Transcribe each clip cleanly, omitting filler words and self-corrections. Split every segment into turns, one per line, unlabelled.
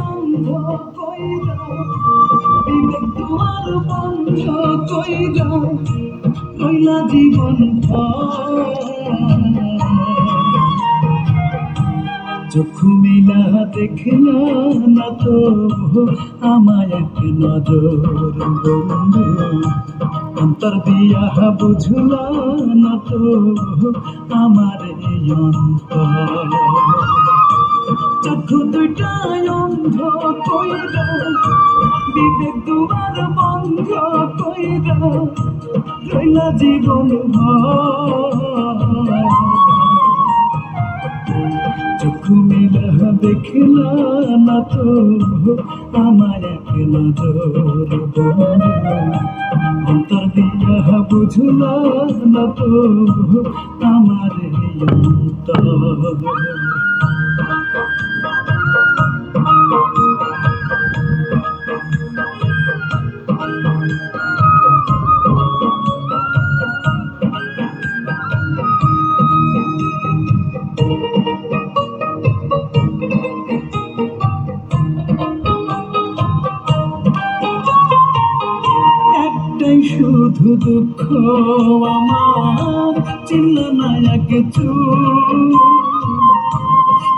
অন্ধ কইরা বিবেক দুয়ার বন্ধ কইরা রইলা জীবন চক্ষু মিলা দেখলা না তো আমায় এক নজর বন্ধু অন্তর দিয়া বুঝলা না তো আমার এই অন্তর চক্ষু দুইটাই অন্ধ কইরা বিবেক দুয়ার বন্ধ কইরা রইলা জীবন চক্ষু মিলা দেখলা না তো আমার এক নজর বন্ধু অন্তর দিয়া বুঝলা না তো আমার এই অন্তর শুধু দুঃখ আমার চিনল না কিছু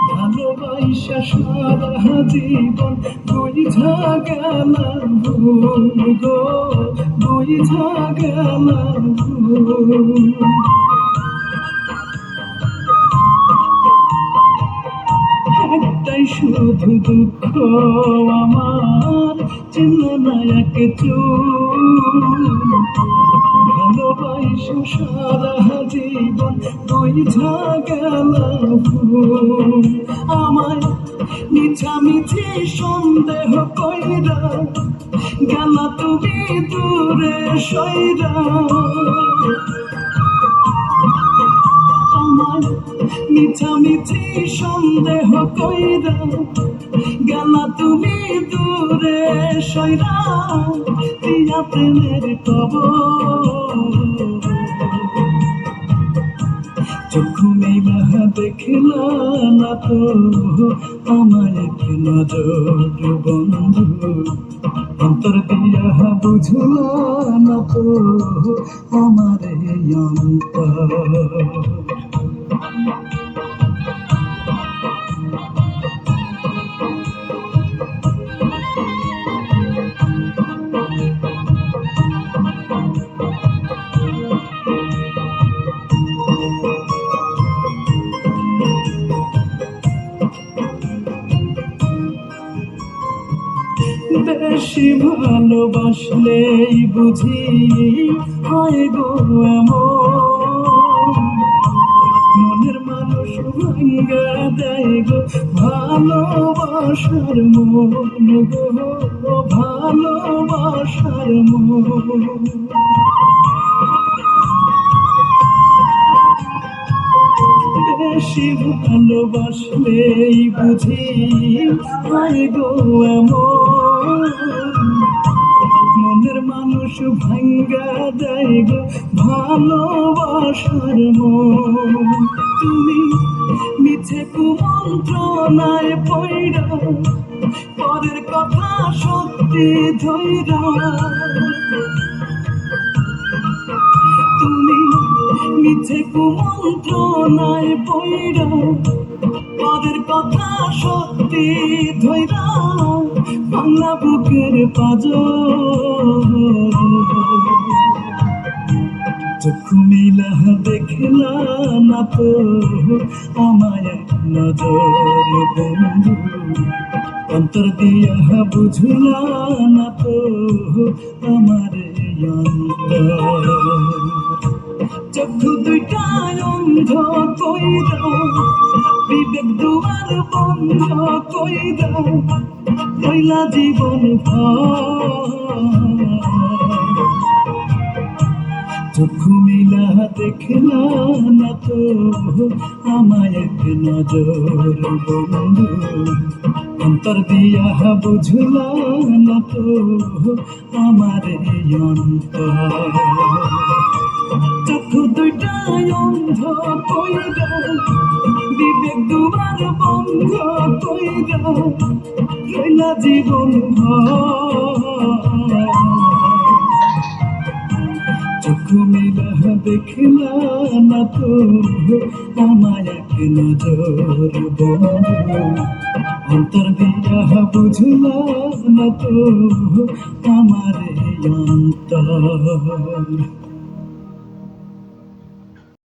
ভালোবাসা সারা জীবন বুঝা গেলাম গো বুঝা গেলাম একটাই শুধু দুঃখ আমার চিনল না কিছু ভালোবাসা সারা জীবন বুঝা গেলাম আমায় মিছামিছি সন্দেহ কইরা গেল তুমি দূরে সইরা আমায় মিছামিছি সন্দেহ কইরা গেল তুমি দূরে সইরা দিয়া প্রেমের কবর চক্ষু মেলা দেখলা না তো আমার এক নজর বন্ধু অন্তর দিয়া বুঝলা না তো আমার এই অন্তর বেশি ভালোবাসলেই বুঝি হয় গো এমন মনের মানুষ ভাঙ্গা দেয় গো ভালোবাসার মন গো ভালোবাসার মন বেশি ভালোবাসলেই বুঝি হয় গো এমন মনের মানুষ ভাঙ্গা দেয় গো ভালোবাসার মন তুমি মিছে কুমন্ত্রণায় পইরা পরের কথা সত্যি ধইরা তুমি মিছে কুমন্ত্রণায় পইরা পরের কথা সত্যি ধইরা বাংলা বুকের পাঁজর চক্ষু মিলা দেখলা না তো আমায় এক নজর বন্ধু অন্তর দিয়া বুঝলা না তো আমার এই অন্তর চক্ষু দুইটাই অন্ধ কইরা বিবেক দুয়ার বন্ধ কইরা রইলা জীবন চক্ষু মিলা দেখলা না তো আমায় এক নজর বন্ধু অন্তর দিয়া বুঝলা না তো আমার এই অন্তর চক্ষু দুইটাই অন্ধ কইরা বিবেক দুয়ার বন্ধ কইরা রইলা জীবন ভর। চোখ মেলা দেখলা না তো আমায় এক নজর বন্ধু, অন্তর দিয়া বুঝলা না তো আমার এই অন্তর।